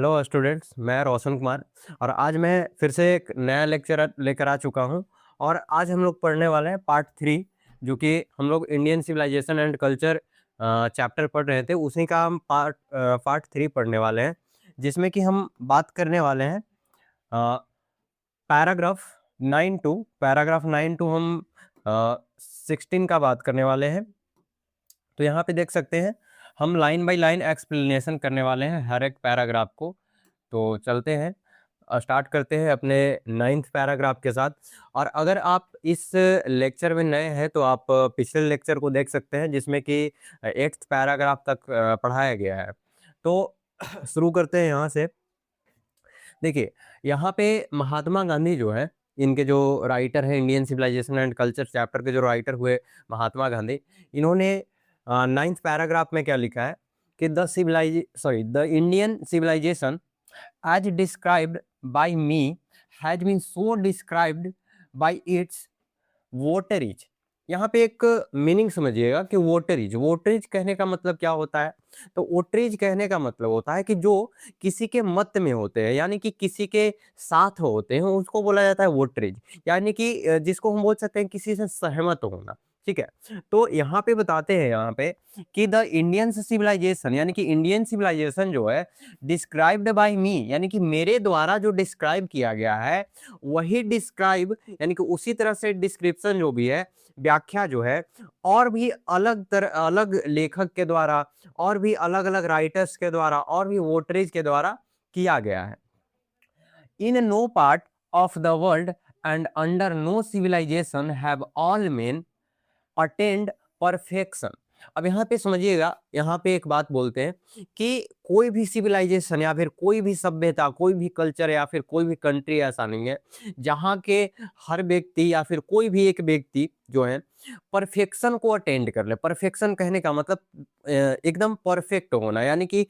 Hello students, मैं रोशन कुमार। और आज मैं फिर से एक नया लेक्चर लेकर आ चुका हूं। और आज हम लोग पढ़ने वाले हैं पार्ट 3, जो कि हम लोग Indian civilisation and culture chapter पढ़ रहे थे, उसी का हम पार्ट 3 पढ़ने वाले हैं, जिसमें कि हम बात करने वाले हैं पैराग्राफ 9 टू हम 16 का बात करने वाले हैं। तो यहाँ पे देख सकते हैं, हम लाइन बाय लाइन एक्सप्लेनेशन करने वाले हैं हर एक पैराग्राफ को। तो चलते हैं, स्टार्ट करते हैं अपने 9th पैराग्राफ के साथ। और अगर आप इस लेक्चर में नए हैं तो आप पिछले लेक्चर को देख सकते हैं, जिसमें कि 8th पैराग्राफ तक पढ़ाया गया है। तो शुरू करते हैं यहाँ से। देखिए, यहाँ पे महात्मा गांधी जो है, इनके जो राइटर हैं, Indian civilisation and culture chapter के जो राइटर हुए महात्मा गांधी, इन्होंने 9th पैराग्राफ में क्या लिखा है कि the Indian civilisation as described by me has been so described by its votarage। यहाँ पे एक मीनिंग समझिएगा कि वोटरेज कहने का मतलब क्या होता है। तो वोटरेज कहने का मतलब होता है कि जो किसी के मत में होते हैं, यानी कि किसी के साथ होते हैं, उसको बोला जाता है वोटरेज। यानी कि जिसको हम बोल सकते हैं किसी से सहमत होना। ठीक है, तो यहाँ पे बताते हैं यहाँ पे कि द इंडियन सिविलाइजेशन, यानी कि इंडियन सिविलाइजेशन जो है डिस्क्राइब्ड बाय मी, यानी कि मेरे द्वारा जो डिस्क्राइब किया गया है वही डिस्क्राइब, यानी कि उसी तरह से डिस्क्रिप्शन जो भी है, व्याख्या जो है, और भी अलग लेखक के द्वारा, और भी अलग अलग राइटर्स के द्वारा, और भी वोटरेज के द्वारा किया गया है। In no part of the world and under no civilisation have all men attend perfection. अब यहाँ पे समझिएगा, यहाँ पे एक बात बोलते हैं कि कोई भी सिविलाइजेशन या फिर कोई भी सभ्यता, कोई भी कल्चर या फिर कोई भी कंट्री ऐसा नहीं है जहाँ के हर व्यक्ति या फिर कोई भी एक व्यक्ति जो है परफेक्शन को अटेंड कर ले। परफेक्शन कहने का मतलब एकदम परफेक्ट होना, यानी कि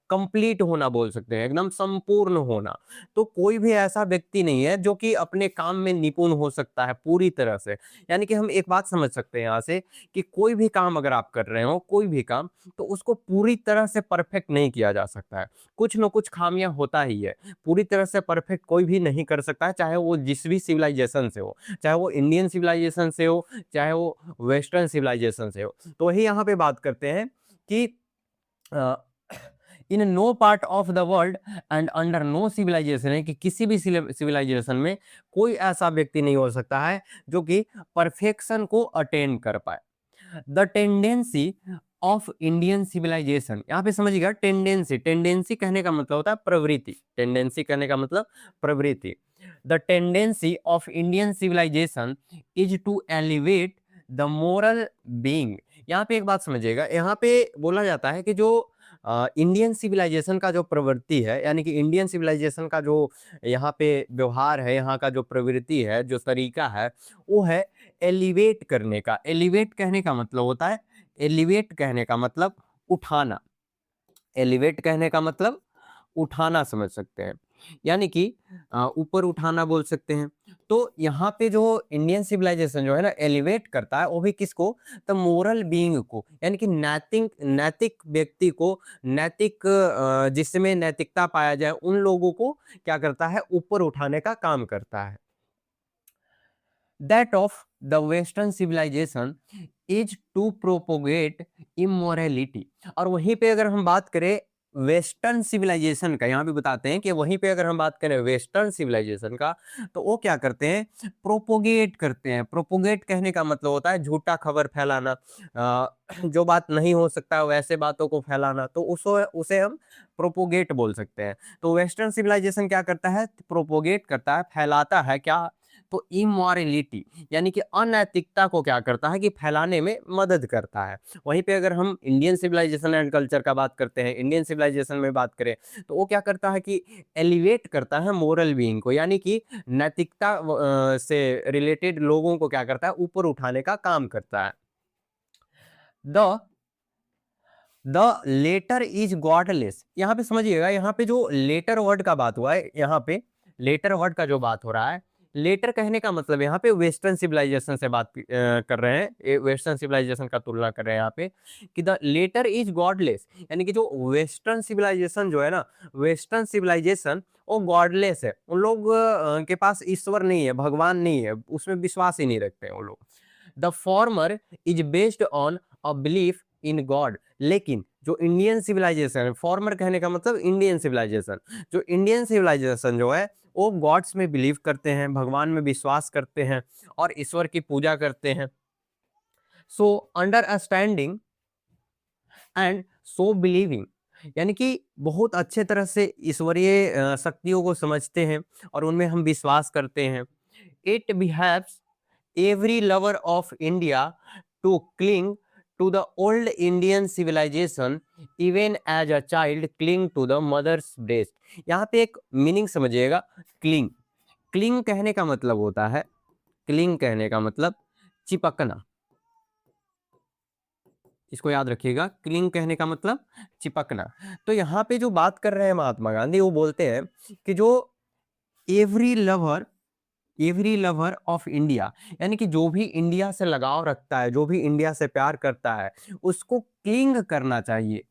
कंप्लीट होना बोल सकते हैं, एकदम संपूर्ण होना। तो कोई भी ऐसा व्यक्ति नहीं है जो कि अपने काम में निपुण हो सकता है पूरी तरह से। यानी कि हम एक बात समझ सकते हैं यहाँ से कि कोई भी काम अगर आप कर रहे हो, कोई भी काम, तो उसको पूरी तरह से परफेक्ट नहीं किया जा सकता है। कुछ न कुछ खामियां होता ही है। पूरी तरह से परफेक्ट कोई भी नहीं कर सकता है, चाहे वो जिस भी सिविलाइजेशन से हो, चाहे वो इंडियन सिविलाइजेशन से हो, चाहे वो वेस्टर्न सिविलाइजेशन से हो। तो वही यहाँ पे बात करते हैं कि in no part of the world and under no civilisation, है कि किसी भी सिविलाइजेशन में कोई ऐसा व्यक्ति नहीं हो सकता है जो कि परफेक्शन को अटेन कर पाए। The tendency of Indian civilisation, यहाँ पे समझिएगा, टेंडेंसी कहने का मतलब होता है प्रवृत्ति। टेंडेंसी कहने का मतलब प्रवृत्ति। The tendency of Indian civilisation is to elevate the moral being. यहाँ पे एक बात समझिएगा, यहाँ पे बोला जाता है कि जो इंडियन सिविलाइजेशन का जो प्रवृत्ति है, यानी कि इंडियन सिविलाइजेशन का जो यहाँ पे व्यवहार है, यहाँ का जो प्रवृत्ति है, जो तरीका है, वो है एलिवेट करने का। एलिवेट कहने का मतलब होता है, एलिवेट कहने का मतलब उठाना। एलिवेट कहने का मतलब उठाना समझ सकते हैं, यानी कि ऊपर उठाना बोल सकते हैं। तो यहाँ पे जो इंडियन सिविलाइजेशन जो है ना एलिवेट करता है, वो भी किसको? तो मोरल बीइंग को, यानी कि नैतिक नैतिक व्यक्ति को, नैतिक जिसमें नैतिकता पाया जाए उन लोगों को क्या करता है? ऊपर उठाने का काम करता है। That of the western civilisation is to propagate immorality. और वहीं पे अगर हम बात करें वेस्टर्न सिविलाइजेशन का, यहाँ भी बताते हैं कि वहीं पे अगर हम बात करें वेस्टर्न सिविलाइजेशन का, तो वो क्या करते हैं? प्रोपोगेट करते हैं। प्रोपोगेट कहने का मतलब होता है झूठा खबर फैलाना, जो बात नहीं हो सकता है वैसे बातों को फैलाना, तो उसे हम प्रोपोगेट बोल सकते हैं। तो वेस्टर्न सिविलाइजेशन क्या करता है? प्रोपोगेट करता है, फैलाता है क्या? तो इमोरलिटी, यानी कि अनैतिकता को क्या करता है? कि फैलाने में मदद करता है। वहीं पे अगर हम इंडियन सिविलाइजेशन एंड कल्चर का बात करते हैं, इंडियन सिविलाइजेशन में बात करें, तो वो क्या करता है? कि एलिवेट करता है मोरल बीइंग को, यानी कि नैतिकता से रिलेटेड लोगों को क्या करता है? ऊपर उठाने का काम करता है। The the latter is godless. यहाँ पे समझिएगा, यहाँ पे जो लेटर वर्ड का बात हुआ है, यहाँ पे लेटर वर्ड का जो बात हो रहा है, लेटर कहने का मतलब यहाँ पे वेस्टर्न सिविलाइजेशन से बात कर रहे हैं, वेस्टर्न सिविलाइजेशन का तुलना कर रहे हैं यहाँ पे कि द लेटर इज गॉडलेस, यानी कि जो वेस्टर्न सिविलाइजेशन जो है ना, वेस्टर्न सिविलाइजेशन वो गॉडलेस है, उन लोग के पास ईश्वर नहीं है, भगवान नहीं है, उसमें विश्वास ही नहीं रखते हैं वो लोग। The former is based on a belief in God, लेकिन जो इंडियन सिविलाइजेशन है, फॉर्मर कहने का मतलब इंडियन सिविलाइजेशन, जो इंडियन सिविलाइजेशन जो है वो गॉड्स में बिलीव करते हैं, भगवान में विश्वास करते हैं और ईश्वर की पूजा करते हैं। So understanding and so believing, यानी कि बहुत अच्छे तरह से ईश्वरीय शक्तियों को समझते हैं और उनमें हम विश्वास करते हैं। It behaves every lover of India to cling to the old Indian civilization even as a child cling to the mother's breast। यहाँ पे एक मीनिंग समझिएगा, क्लिंग, क्लिंग कहने का मतलब होता है, क्लिंग कहने का मतलब चिपकना, इसको याद रखिएगा, क्लिंग कहने का मतलब चिपकना। तो यहाँ पे जो बात कर रहे हैं महात्मा गांधी, वो बोलते हैं कि जो every lover, every lover of India, यानी कि जो भी इंडिया से लगाव रखता है, जो भी इंडिया से प्यार करता है, उसको क्लिंग करना चाहिए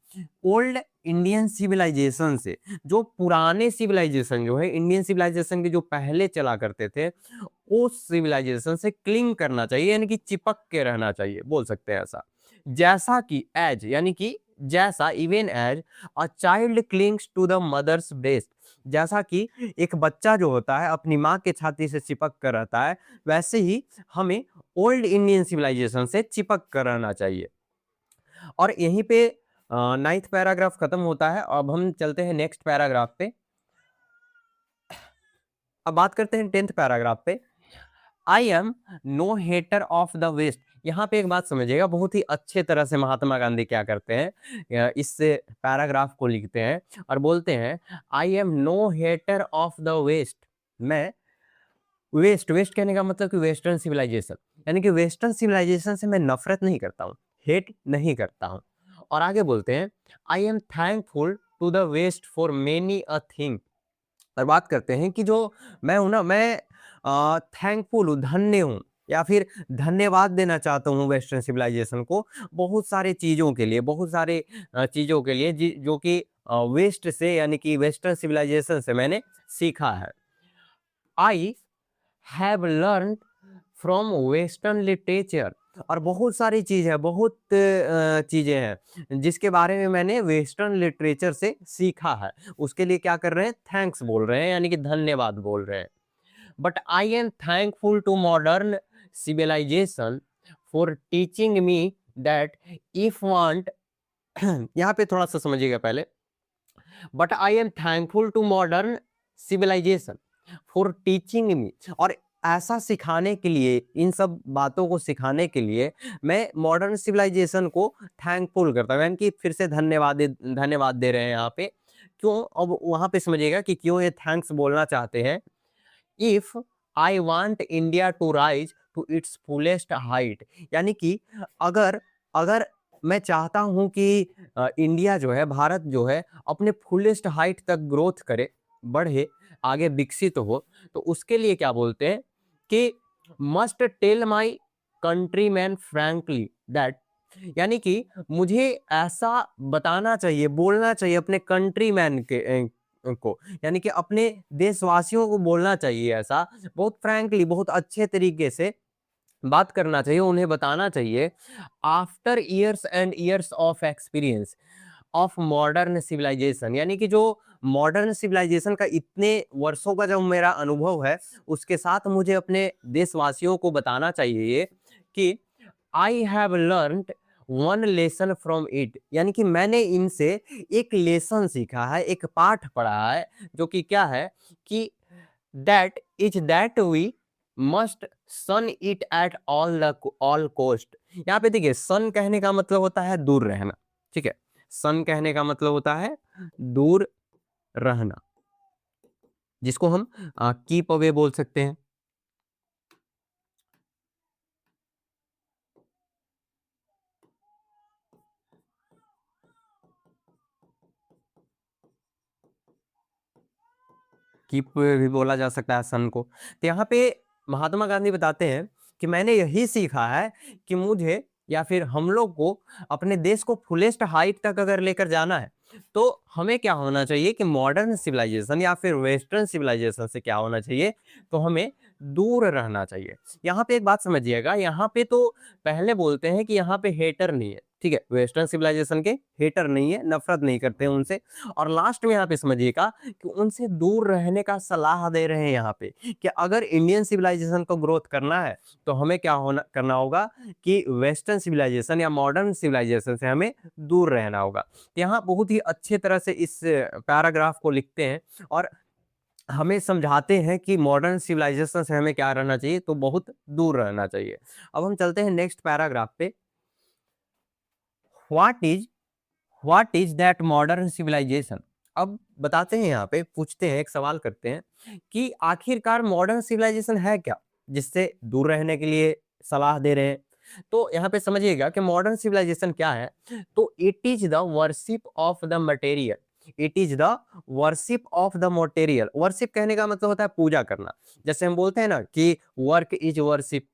ओल्ड इंडियन सिविलाइजेशन से। जो पुराने सिविलाइजेशन जो है, इंडियन सिविलाइजेशन के जो पहले चला करते थे, उस सिविलाइजेशन से क्लिंग करना चाहिए, यानी कि चिपक के रहना चाहिए, बोल सकते हैं ऐसा। जैसा कि एज, यानी कि जैसा, even as a child clings to the mother's breast, जैसा कि एक बच्चा जो होता है अपनी माँ के छाती से चिपक कर रहता है, वैसे ही हमें ओल्ड इंडियन सिविलाइजेशन से चिपक कर रहना चाहिए। और यहीं पे 9th पैराग्राफ खत्म होता है। अब हम चलते हैं नेक्स्ट पैराग्राफ पे। अब बात करते हैं 10th पैराग्राफ पे। I am no hater of the west. यहाँ पे एक बात समझिएगा, बहुत ही अच्छे तरह से महात्मा गांधी क्या करते हैं, इस पैराग्राफ को लिखते हैं और बोलते हैं I am no hater of the west. मैं वेस्ट, वेस्ट कहने का मतलब कि वेस्टर्न सिविलाइजेशन, यानी कि वेस्टर्न सिविलाइजेशन से मैं नफरत नहीं करता हूँ, हेट नहीं करता हूँ। और आगे बोलते हैं I am thankful to the west for many a thing. और बात करते हैं कि जो मैं हूं ना, मैं थैंकफुल हूँ, धन्य हूँ, या फिर धन्यवाद देना चाहता हूँ वेस्टर्न सिविलाइजेशन को बहुत सारे चीज़ों के लिए, बहुत सारे चीज़ों के लिए जो कि वेस्ट से, यानी कि वेस्टर्न सिविलाइजेशन से मैंने सीखा है। I have learn from western literature. और बहुत सारी चीज़ है, बहुत चीज़ें हैं जिसके बारे में मैंने वेस्टर्न लिटरेचर से सीखा है, उसके लिए क्या कर रहे हैं, थैंक्स बोल रहे हैं, यानी कि धन्यवाद बोल रहे हैं। But I am thankful to modern civilisation for teaching me that if want यहाँ पे थोड़ा सा समझिएगा पहले। But I am thankful to modern civilisation for teaching me, और ऐसा सिखाने के लिए, इन सब बातों को सिखाने के लिए मैं मॉडर्न सिविलाइजेशन को थैंकफुल करता हूँ, यानी कि फिर से धन्यवाद दे रहे हैं यहाँ पे। क्यों, अब वहां पे समझिएगा कि क्यों ये थैंक्स बोलना चाहते हैं। If I want India to rise to its fullest height, यानी कि अगर अगर मैं चाहता हूं कि इंडिया जो है, भारत जो है, अपने फुलेस्ट हाइट तक ग्रोथ करे, बढ़े, आगे विकसित हो, तो उसके लिए क्या बोलते हैं कि must tell my countryman frankly that, यानी कि मुझे ऐसा बताना चाहिए, बोलना चाहिए अपने कंट्री मैन के को, यानी कि अपने देशवासियों को बोलना चाहिए ऐसा, बहुत फ्रैंकली, बहुत अच्छे तरीके से बात करना चाहिए, उन्हें बताना चाहिए। After years and years of experience of modern civilisation, यानी कि जो मॉडर्न सिविलाइजेशन का इतने वर्षों का जो मेरा अनुभव है, उसके साथ मुझे अपने देशवासियों को बताना चाहिए कि I have learned one lesson from it, यानी कि मैंने इनसे एक लेसन सीखा है, एक पाठ पढ़ा है, जो कि क्या है कि that is that we must shun it at all cost. यहाँ पे देखिए, सन कहने का मतलब होता है दूर रहना, ठीक है, सन कहने का मतलब होता है दूर रहना, जिसको हम कीप अवे बोल सकते हैं। कीप भी बोला जा सकता है सन को। तो यहाँ पे महात्मा गांधी बताते हैं कि मैंने यही सीखा है कि मुझे या फिर हम लोग को अपने देश को फुलेस्ट हाइट तक अगर लेकर जाना है तो हमें क्या होना चाहिए कि मॉडर्न सिविलाइजेशन या फिर वेस्टर्न सिविलाइजेशन से क्या होना चाहिए, तो हमें दूर रहना चाहिए। यहाँ पे एक बात समझिएगा, यहाँ पे तो पहले बोलते हैं कि यहाँ पे हेटर नहीं है, ठीक है, वेस्टर्न सिविलाइजेशन के हेटर नहीं है, नफरत नहीं करते हैं उनसे, और लास्ट में यहाँ पे समझिएगा कि उनसे दूर रहने का सलाह दे रहे हैं यहाँ पे कि अगर इंडियन सिविलाइजेशन को ग्रोथ करना है तो हमें क्या होना करना होगा कि वेस्टर्न सिविलाइजेशन या मॉडर्न सिविलाइजेशन से हमें दूर रहना होगा। यहाँ बहुत ही अच्छे तरह से इस पैराग्राफ को लिखते हैं और हमें समझाते हैं कि मॉडर्न सिविलाइजेशन से हमें क्या रहना चाहिए, तो बहुत दूर रहना चाहिए। अब हम चलते हैं नेक्स्ट पैराग्राफ पे। What is that modern civilisation. अब बताते हैं, यहाँ पे पूछते हैं, एक सवाल करते हैं कि आखिरकार मॉडर्न सिविलाइजेशन है क्या, जिससे दूर रहने के लिए सलाह दे रहे हैं। तो यहाँ पे समझिएगा कि मॉडर्न सिविलाइजेशन क्या है, तो it is the worship of the material. It is the worship of the material. Worship कहने का मतलब होता है पूजा करना। जैसे हम बोलते हैं ना कि वर्क इज वर्शिप,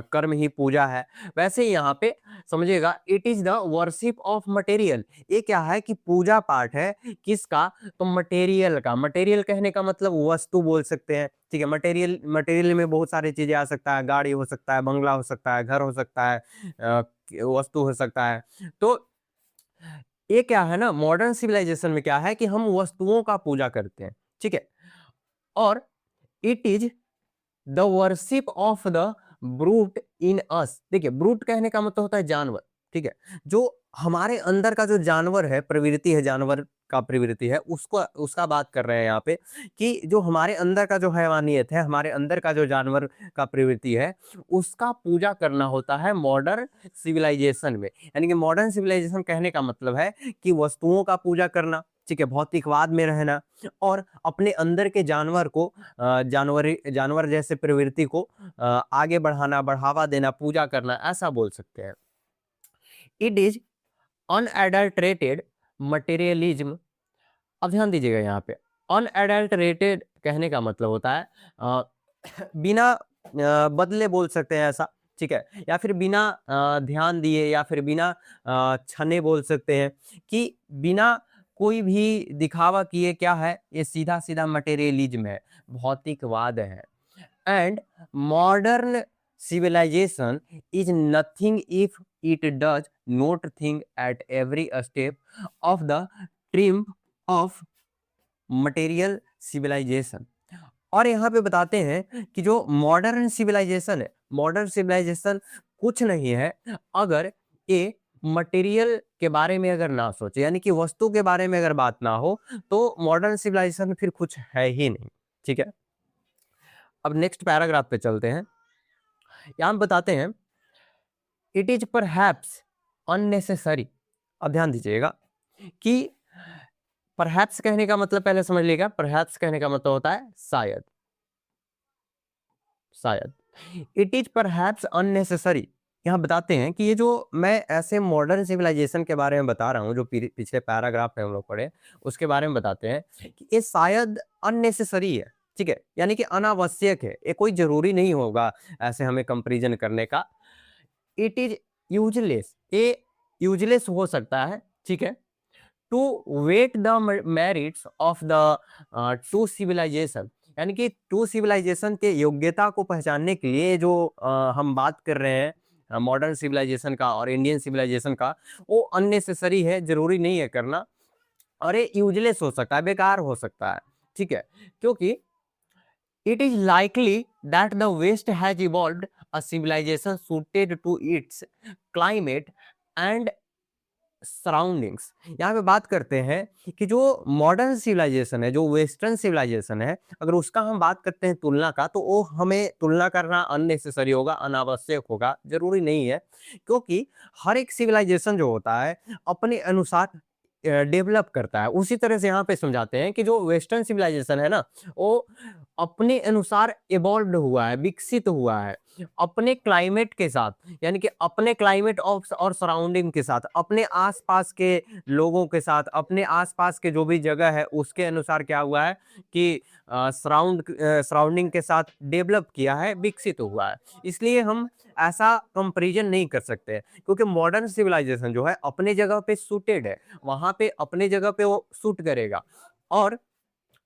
कर्म ही पूजा है, वैसे ही यहाँ पे समझिएगा it is the worship of material. ये क्या है कि पूजा पाठ है किसका, तो मटेरियल का। मटेरियल कहने का मतलब वस्तु बोल सकते हैं, ठीक है। मटेरियल, मटेरियल में बहुत सारी चीजें आ सकता है, गाड़ी हो सकता है, बंगला हो सकता है, घर हो सकता है, वस्तु हो सकता है। तो ये क्या है ना, मॉडर्न सिविलाइजेशन में क्या है कि हम वस्तुओं का पूजा करते हैं, ठीक है। और it is the worship of the brute in us. देखिए, ब्रूट कहने का मतलब होता है जानवर, ठीक है। जो हमारे अंदर का जो जानवर है, प्रवृत्ति है, जानवर का प्रवृत्ति है, उसको उसका बात कर रहे हैं यहाँ पे कि जो हमारे अंदर का जो हैवानियत है, हमारे अंदर का जो जानवर का प्रवृत्ति है, उसका पूजा करना होता है मॉडर्न सिविलाइजेशन में। यानी कि मॉडर्न सिविलाइजेशन कहने का मतलब है कि वस्तुओं का पूजा करना, ठीक है, भौतिकवाद में रहना और अपने अंदर के जानवर को, जानवर जैसे प्रवृत्ति को आगे बढ़ाना, बढ़ावा देना, पूजा करना, ऐसा बोल सकते हैं। It is unadulterated materialism. अब ध्यान दीजिएगा, यहाँ पे अनएडल्टरेटेड कहने का मतलब होता है बिना बदले बोल सकते हैं ऐसा, ठीक है, या फिर बिना ध्यान दिए, या फिर बिना छने बोल सकते हैं कि बिना कोई भी दिखावा किए क्या है, ये सीधा सीधा मटेरियलिज्म है, भौतिकवाद है। And modern civilization is nothing if it does not think at every step of the triumph of material civilization। और यहाँ पे बताते हैं कि जो मॉडर्न सिविलाइजेशन है, मॉडर्न सिविलाइजेशन कुछ नहीं है अगर ये मटेरियल के बारे में अगर ना सोचे, यानी कि वस्तु के बारे में अगर बात ना हो, तो मॉडर्न सिविलाइजेशन फिर कुछ है ही नहीं, ठीक है। अब नेक्स्ट पैराग्राफ पे चलते हैं। यहाँ बताते हैं इट इज परहैप्स अननेसेसरी। अब ध्यान दीजिएगा कि परहैप्स कहने का मतलब पहले समझ लीजिएगा, परहैप्स कहने का मतलब होता है शायद, शायद। It is perhaps unnecessary. यहाँ बताते हैं कि ये जो मैं ऐसे मॉडर्न सिविलाइजेशन के बारे में बता रहा हूँ, जो पिछले पैराग्राफ में हम लोग पढ़े उसके बारे में बताते हैं कि ये शायद अननेसेसरी है, ठीक है, यानी कि अनावश्यक है, ये कोई जरूरी नहीं होगा ऐसे हमें कंपैरिजन करने का। इट इज यूजलेस, ये यूजलेस हो सकता है, ठीक है, to weigh the merits of the two civilisation. यानी कि टू सिविलाइजेशन के योग्यता को पहचानने के लिए जो हम बात कर रहे हैं मॉडर्न सिविलाइजेशन का और इंडियन सिविलाइजेशन का, वो अननेसेसरी है, जरूरी नहीं है करना, और ये यूजलेस हो सकता है, बेकार हो सकता है, ठीक है, क्योंकि it is likely that the West has evolved a civilization suited to its climate and surroundings. यहाँ पे बात करते हैं कि जो मॉडर्न सिविलाइजेशन है, जो वेस्टर्न सिविलाइजेशन है, अगर उसका हम बात करते हैं तुलना का, तो वो हमें तुलना करना अननेसेसरी होगा, अनावश्यक होगा, जरूरी नहीं है, क्योंकि हर एक सिविलाइजेशन जो होता है अपने अनुसार डेवलप करता है। उसी तरह से यहाँ पे समझाते हैं कि जो वेस्टर्न सिविलाइजेशन है ना, वो अपने अनुसार इवॉल्व हुआ है, विकसित हुआ है अपने क्लाइमेट के साथ, यानी कि अपने क्लाइमेट और सराउंडिंग के साथ, अपने आसपास के लोगों के साथ, अपने आसपास के जो भी जगह है उसके अनुसार क्या हुआ है कि सराउंडिंग के साथ डेवलप किया है, विकसित हुआ है। इसलिए हम ऐसा कंपैरिजन नहीं कर सकते क्योंकि मॉडर्न सिविलाइजेशन जो है अपने जगह पे सूटेड है, वहां पे अपने जगह पे वो सूट करेगा। और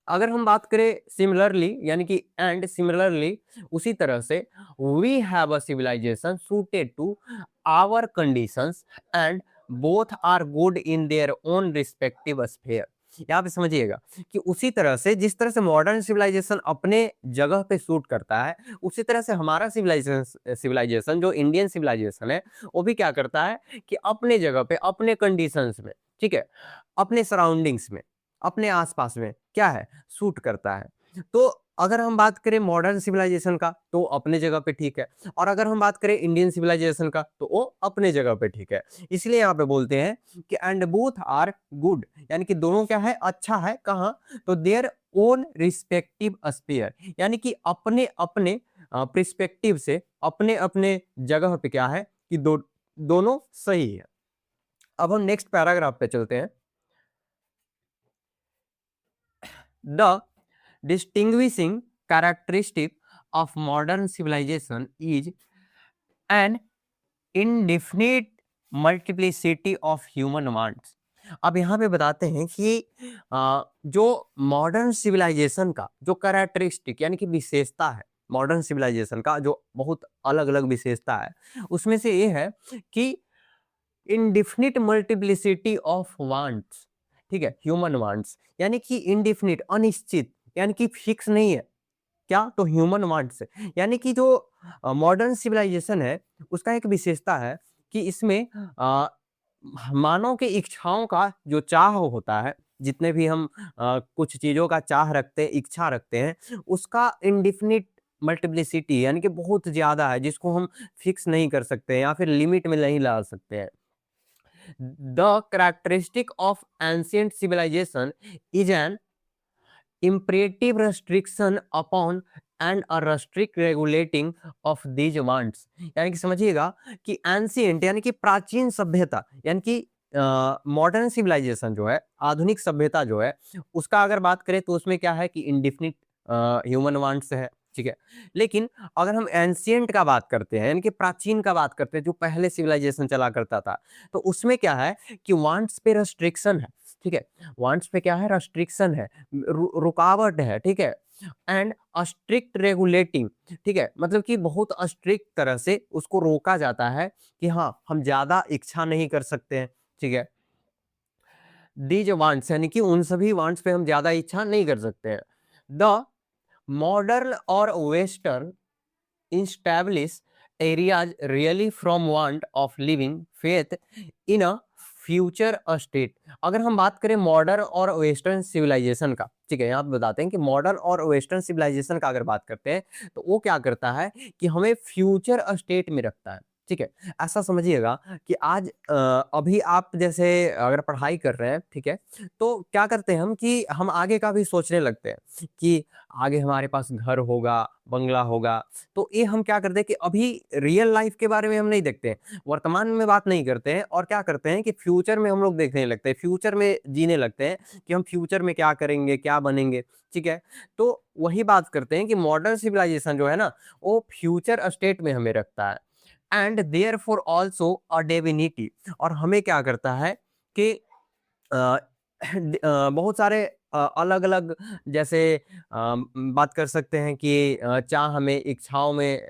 अगर हम बात करें सिमिलरली, यानी कि एंड सिमिलरली उसी तरह से we have a civilisation suited to our conditions and both are good in their own respective sphere. यहाँ पे समझिएगा कि उसी तरह से जिस तरह से मॉडर्न सिविलाइजेशन अपने जगह पे सूट करता है, उसी तरह से हमारा सिविलाइजेशन जो इंडियन सिविलाइजेशन है वो भी क्या करता है कि अपने जगह पे, अपने कंडीशंस में, ठीक है, अपने सराउंडिंग्स में, अपने आसपास में क्या है, सूट करता है। तो अगर हम बात करें मॉडर्न सिविलाइजेशन का तो अपने जगह पे ठीक है, और अगर हम बात करें इंडियन सिविलाइजेशन का तो वो अपने जगह पे ठीक है। इसलिए यहाँ पे बोलते हैं कि एंड बोथ आर गुड, यानी कि दोनों क्या है, अच्छा है। कहाँ? तो देयर ओन रिस्पेक्टिव स्फीयर, यानी कि अपने अपने प्रिस्पेक्टिव से, अपने अपने जगह पे क्या है कि दोनों सही है। अब हम नेक्स्ट पैराग्राफ पे चलते हैं। The distinguishing characteristic of modern civilization is an indefinite multiplicity of human wants. अब यहाँ पे बताते हैं कि जो मॉडर्न सिविलाइजेशन का जो कैरेक्टरिस्टिक यानी कि विशेषता है, मॉडर्न सिविलाइजेशन का जो बहुत अलग अलग विशेषता है उसमें से ये है कि इनडिफिनिट मल्टीप्लिसिटी ऑफ वांट्स, ठीक है, ह्यूमन वांट्स, यानी कि इनडिफिनिट, अनिश्चित, यानी कि फिक्स नहीं है। क्या? तो ह्यूमन वांट्स, यानी कि जो मॉडर्न सिविलाइजेशन है उसका एक विशेषता है कि इसमें मानव के इच्छाओं का जो चाह होता है, जितने भी हम कुछ चीजों का चाह रखते हैं, इच्छा रखते हैं, उसका इनडिफिनिट मल्टीप्लिसिटी यानी कि बहुत ज्यादा है, जिसको हम फिक्स नहीं कर सकते या फिर लिमिट में नहीं ला सकते हैं। The characteristic of ancient civilization is an imperative restriction upon and a restrict regulating of these wants। यानी कि समझिएगा कि एंशियंट यानी कि प्राचीन सभ्यता, यानी कि मॉडर्न सिविलाइजेशन जो है, आधुनिक सभ्यता जो है, उसका अगर बात करें तो उसमें क्या है कि इंडिफिनिट ह्यूमन वांट्स है, ठीक है। लेकिन अगर हम एंशियंट का बात करते हैं, यानी कि प्राचीन का बात करते हैं, जो पहले सिविलाइजेशन चला करता था, तो उसमें क्या है कि वांट्स पे रेस्ट्रिक्शन है, ठीक है। वांट्स पे क्या है? रेस्ट्रिक्शन है, रुकावट है, ठीक है। एंड स्ट्रिक्ट रेगुलेटिंग, ठीक है, मतलब कि बहुत स्ट्रिक्ट तरह से उसको रोका जाता है कि हाँ हम ज्यादा इच्छा नहीं कर सकते हैं, ठीक है। दीज वांट्स यानी कि उन सभी वांट्स पे हम ज्यादा इच्छा नहीं कर सकते हैं। द मॉडर्न और western establish areas really from want of living faith in a future state. अगर हम बात करें मॉडर्न और वेस्टर्न सिविलाइजेशन का, ठीक है, यहाँ पे बताते हैं कि मॉडर्न और वेस्टर्न सिविलाइजेशन का अगर बात करते हैं तो वो क्या करता है कि हमें फ्यूचर स्टेट में रखता है, ठीक है। ऐसा समझिएगा कि आज अभी आप जैसे अगर पढ़ाई कर रहे हैं, ठीक है, तो क्या करते हैं हम कि हम आगे का भी सोचने लगते हैं कि आगे हमारे पास घर होगा, बंगला होगा। तो ये हम क्या करते हैं कि अभी रियल लाइफ के बारे में हम नहीं देखते हैं, वर्तमान में बात नहीं करते हैं, और क्या करते हैं कि फ्यूचर में हम लोग देखने लगते हैं, फ्यूचर में जीने लगते हैं कि हम फ्यूचर में क्या करेंगे, क्या बनेंगे, ठीक है। तो वही बात करते हैं कि मॉडर्न सिविलाइजेशन जो है ना, वो फ्यूचर स्टेट में हमें रखता है। And therefore also a divinity, और हमें क्या करता है कि बहुत सारे अलग अलग, जैसे बात कर सकते हैं कि चाह हमें इच्छाओं में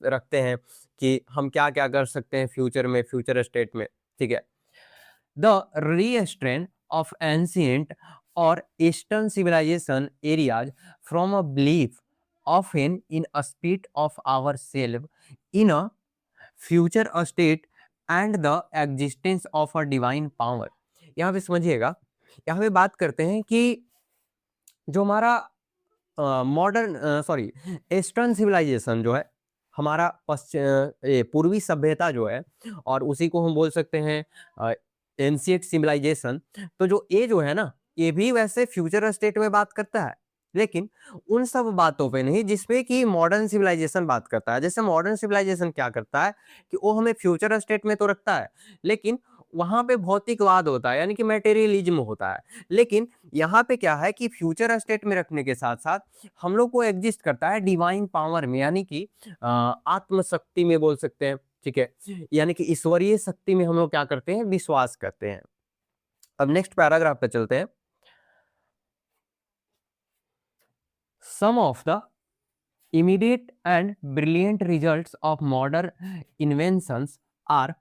रखते हैं कि हम क्या क्या कर सकते हैं फ्यूचर में, फ्यूचर स्टेट में, ठीक है। The restraint of ancient or eastern civilization areas from a belief often in a spirit of ourself in a future state and the existence of a divine power। यहाँ पे समझिएगा, यहाँ पे बात करते हैं कि जो हमारा मॉडर्न सॉरी ईस्टर्न सिविलाइजेशन जो है, हमारा पूर्वी सभ्यता जो है, और उसी को हम बोल सकते हैं एंशिएंट सिविलाइजेशन। तो जो ये जो है ना, ये भी वैसे फ्यूचर स्टेट में बात करता है, लेकिन उन सब बातों पे नहीं जिसपे कि मॉडर्न सिविलाइजेशन बात करता है। जैसे मॉडर्न सिविलाइजेशन क्या करता है कि वो हमें फ्यूचर स्टेट में तो रखता है, लेकिन वहां पे भौतिकवाद होता है, यानी कि मटेरियलिज्म होता है। लेकिन यहाँ पे क्या है कि फ्यूचर स्टेट में रखने के साथ साथ हम लोग को एग्जिस्ट करता है डिवाइन पावर में, यानी कि आत्मशक्ति में बोल सकते हैं, ठीक है, यानी कि ईश्वरीय शक्ति में हम लोग क्या करते हैं, विश्वास करते हैं। अब नेक्स्ट पैराग्राफ पे चलते हैं। Some of the immediate and brilliant results of modern inventions are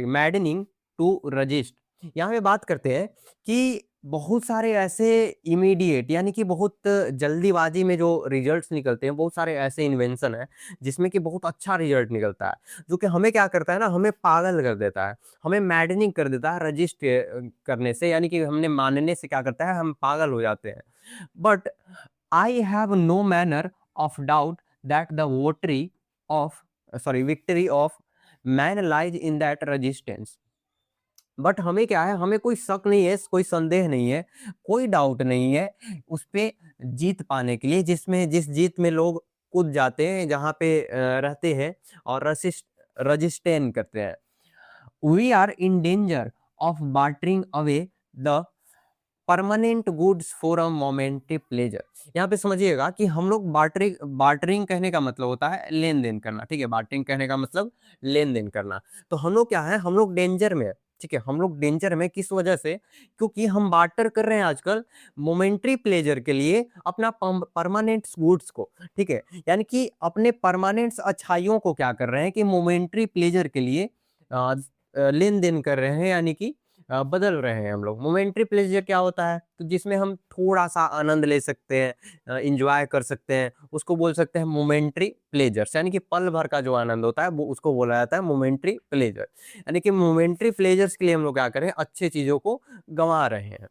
maddening to resist। यहाँ पे बात करते हैं कि बहुत सारे ऐसे इमीडिएट यानी कि बहुत जल्दीबाजी में जो रिजल्ट्स निकलते हैं, बहुत सारे ऐसे इन्वेंशन है जिसमें कि बहुत अच्छा रिजल्ट निकलता है, जो कि हमें क्या करता है ना, हमें पागल कर देता है, हमें मैडनिंग कर देता है रजिस्ट करने से, यानी कि हमने मानने से क्या करता है, हम पागल हो जाते हैं। But I have no manner of doubt that the victory of man lies in that resistance। But हमें क्या है, हमें कोई शक नहीं है, कोई संदेह नहीं है, कोई डाउट नहीं है उस पे जीत पाने के लिए, जिस जीत में लोग कूद जाते हैं, जहाँ पे रहते हैं और रजिस्टेन करते हैं। We are in danger of bartering away the permanent goods for a momentary pleasure. यहाँ पे समझिएगा कि हम लोग बार्टरिंग कहने का मतलब होता है लेन देन करना, ठीक है, बार्टरिंग कहने का मतलब लेन देन करना। तो हम लोग क्या है, हम लोग डेंजर में है, ठीक है, हम लोग डेंजर में किस वजह से, क्योंकि हम बार्टर कर रहे हैं आजकल मोमेंटरी प्लेजर के लिए अपना परमानेंट गुड्स को, ठीक है, यानी कि अपने परमानेंट अच्छाइयों को क्या कर रहे हैं कि मोमेंटरी प्लेजर के लिए लेन देन कर रहे हैं, यानी कि बदल रहे हैं हम लोग। मोमेंट्री प्लेजर क्या होता है, तो जिसमें हम थोड़ा सा आनंद ले सकते हैं, इंजॉय कर सकते हैं, उसको बोल सकते हैं मोमेंट्री प्लेजर्स, यानी कि पल भर का जो आनंद होता है वो उसको बोला जाता है मोमेंट्री प्लेजर। यानी कि मोमेंट्री प्लेजर्स के लिए हम लोग क्या करें, अच्छे चीजों को गंवा रहे हैं।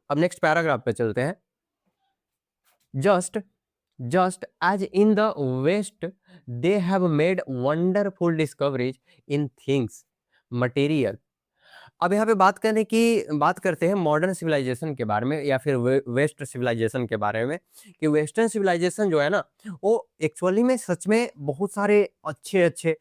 अब नेक्स्ट पैराग्राफ पे चलते हैं। Just as in the West, they have made wonderful discoveries in things material। अब यहाँ पे बात करते हैं मॉडर्न सिविलाइजेशन के बारे में या फिर वेस्ट सिविलाइजेशन के बारे में, कि वेस्टर्न सिविलाइजेशन जो है ना, वो एक्चुअली में सच में बहुत सारे अच्छे अच्छे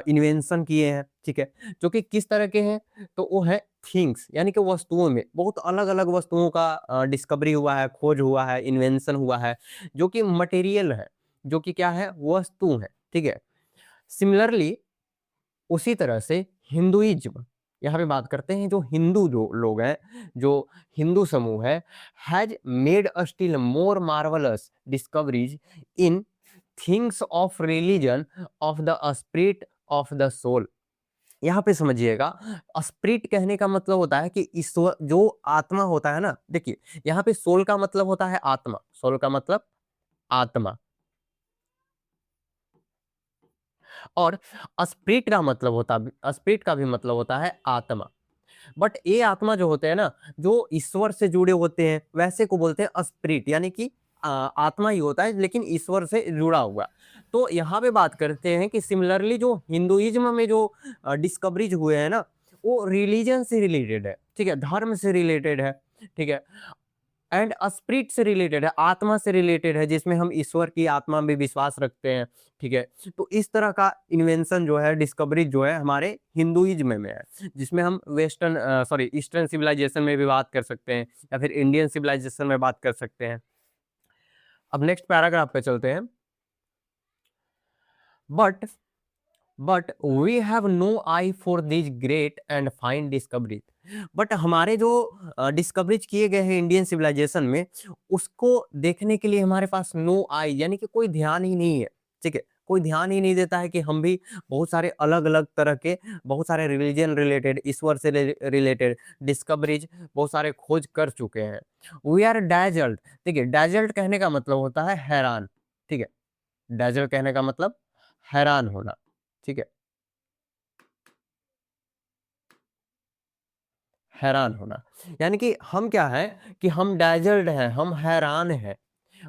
इन्वेंशन किए हैं, ठीक है, जो कि किस तरह के हैं, तो वो है थिंग्स, यानी कि वस्तुओं में बहुत अलग अलग वस्तुओं का डिस्कवरी हुआ है, खोज हुआ है, इन्वेंशन हुआ है, जो कि मटेरियल है, जो कि क्या है, वस्तु है, ठीक है। सिमिलरली उसी तरह से हिंदुइज्म, यहाँ पे बात करते हैं जो हिंदू जो लोग हैं, जो हिंदू समूह है, has made a still more marvellous discoveries in things of religion of the spirit of the soul. यहाँ पे समझिएगा, स्पिरिट कहने का मतलब होता है कि ईश्वर जो आत्मा होता है ना, देखिए यहाँ पे सोल का मतलब होता है आत्मा, सोल का मतलब आत्मा, और स्पिरिट का भी मतलब होता है आत्मा। बट ये आत्मा जो होते हैं ना, जो ईश्वर से जुड़े होते हैं, वैसे को बोलते हैं स्पिरिट, यानी कि आत्मा ही होता है लेकिन ईश्वर से जुड़ा हुआ। तो यहाँ पे बात करते हैं कि सिमिलरली जो हिंदुइज्म में जो डिस्कवरीज हुए हैं ना, वो रिलीजन से रिलेटेड है, ठीक है, धर्म से रिलेटेड है, ठीक है, एंड स्पिरिट से रिलेटेड है, आत्मा से रिलेटेड है, जिसमें हम ईश्वर की आत्मा में विश्वास रखते हैं, ठीक है। तो इस तरह का इन्वेंशन जो है, डिस्कवरी जो है, हमारे हिंदुइज्म में है, जिसमें हम ईस्टर्न सिविलाइजेशन में भी बात कर सकते हैं या फिर इंडियन सिविलाइजेशन में बात कर सकते हैं। अब नेक्स्ट पैराग्राफ पे चलते हैं। But we have no eye for this great and fine discoveries. बट हमारे जो डिस्कवरीज किए गए हैं इंडियन सिविलाइजेशन में, उसको देखने के लिए हमारे पास नो आई, यानी कि कोई ध्यान ही नहीं है, ठीक है, कोई ध्यान ही नहीं देता है कि हम भी बहुत सारे अलग अलग तरह के, बहुत सारे रिलीजन रिलेटेड, ईश्वर से रिलेटेड डिस्कवरीज, बहुत सारे खोज कर चुके हैं। वी आर डैजल्ड, ठीक है, डैजल्ड कहने का मतलब होता है हैरान, ठीक है, डैजल्ड कहने का मतलब हैरान होना, ठीक है, हैरान होना, यानी कि हम क्या है कि हम डैजल्ड हैं, हम हैरान हैं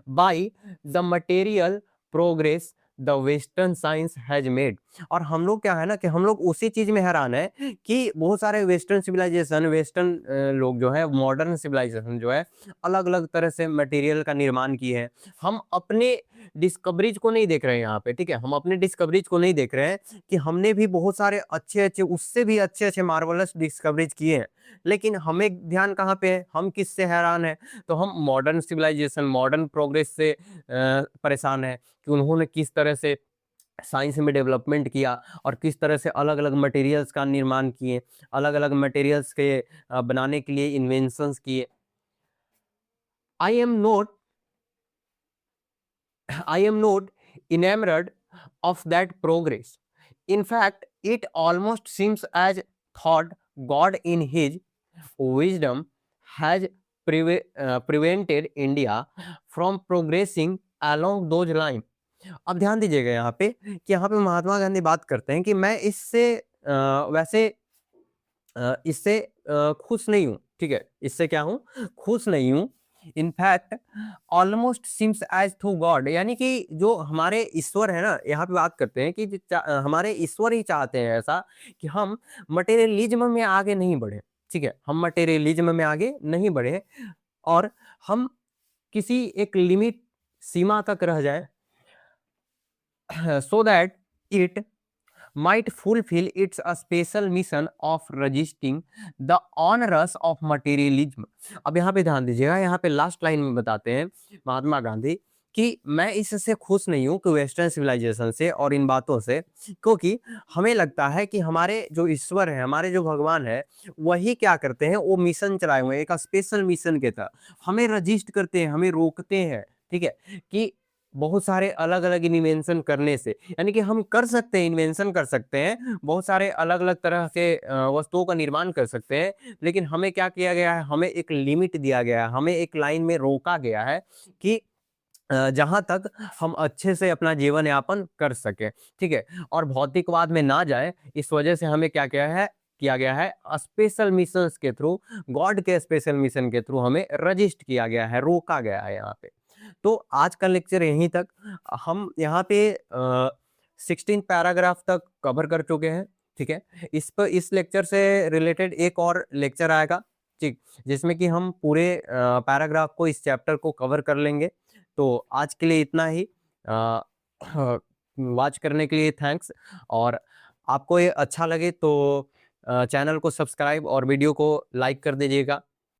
by the material progress the western science has made. और हम लोग क्या है ना कि हम लोग उसी चीज में हैरान है कि बहुत सारे वेस्टर्न सिविलाइजेशन, वेस्टर्न लोग जो है, मॉडर्न सिविलाइजेशन जो है, अलग अलग तरह से मटेरियल का निर्माण किए हैं। हम अपने डिस्कवरीज को नहीं देख रहे हैं यहाँ पे, ठीक है, हम अपने डिस्कवरीज को नहीं देख रहे हैं कि हमने भी बहुत सारे अच्छे अच्छे, उससे भी अच्छे अच्छे मार्वलस डिस्कवरीज किए हैं, लेकिन हमें ध्यान कहाँ पे है, हम किससे हैरान है, तो हम मॉडर्न सिविलाइजेशन, मॉडर्न प्रोग्रेस से परेशान है कि उन्होंने किस तरह से साइंस में डेवलपमेंट किया और किस तरह से अलग अलग मटेरियल्स का निर्माण किए, अलग अलग मटेरियल्स के बनाने के लिए इन्वेंशंस किए। I am note I am not enamored of that progress. In fact, it almost seems as thought God in his wisdom has prevented India from progressing along those lines. अब ध्यान दीजिएगा यहाँ पे कि यहाँ पे महात्मा गांधी बात करते हैं कि मैं इससे खुश नहीं हूँ, ठीक है, इससे क्या हूँ, खुश नहीं हूँ। In fact almost seems as though God, यानी कि जो हमारे ईश्वर है ना, यहाँ पे बात करते हैं कि हमारे ईश्वर ही चाहते हैं ऐसा कि हम मटेरियलिज्म में आगे नहीं बढ़े, ठीक है, हम मटेरियलिज्म में आगे नहीं बढ़े और हम किसी एक लिमिट, सीमा तक रह जाए, so that it might fulfill its a special mission of resisting the onrush of materialism. अब यहाँ पे ध्यान दीजिएगा, यहाँ पे लास्ट लाइन में बताते हैं महात्मा गांधी कि मैं इससे खुश नहीं हूँ कि वेस्टर्न सिविलाइजेशन से और इन बातों से, क्योंकि हमें लगता है कि हमारे जो ईश्वर है, हमारे जो भगवान है, वही क्या करते हैं, वो मिशन चलाए हुए हैं, एक स्पेशल मिशन के तहत हमें रजिस्ट करते हैं, हमें रोकते हैं, ठीक है, कि बहुत सारे अलग अलग इन्वेंशन करने से, यानी कि हम कर सकते हैं, इन्वेंशन कर सकते हैं, बहुत सारे अलग अलग तरह के वस्तुओं का निर्माण कर सकते हैं, लेकिन हमें क्या किया गया है, हमें एक लिमिट दिया गया है, हमें एक लाइन में रोका गया है कि जहां तक हम अच्छे से अपना जीवन यापन कर सके, ठीक है, और भौतिकवाद में ना जाए, इस वजह से हमें क्या किया गया है, स्पेशल मिशंस के थ्रू, गॉड के स्पेशल मिशन के थ्रू हमें रजिस्ट किया गया है, रोका गया है यहाँ पे। तो आज का लेक्चर यहीं तक, हम यहाँ पे 16 पैराग्राफ तक कवर कर चुके हैं, ठीक है, इस लेक्चर से रिलेटेड एक और लेक्चर आएगा, ठीक, जिसमें कि हम पूरे पैराग्राफ को, इस चैप्टर को कवर कर लेंगे। तो आज के लिए इतना ही, वॉच करने के लिए थैंक्स, और आपको ये अच्छा लगे तो चैनल को सब्सक्राइब और वीडियो को लाइक कर दीजिएगा।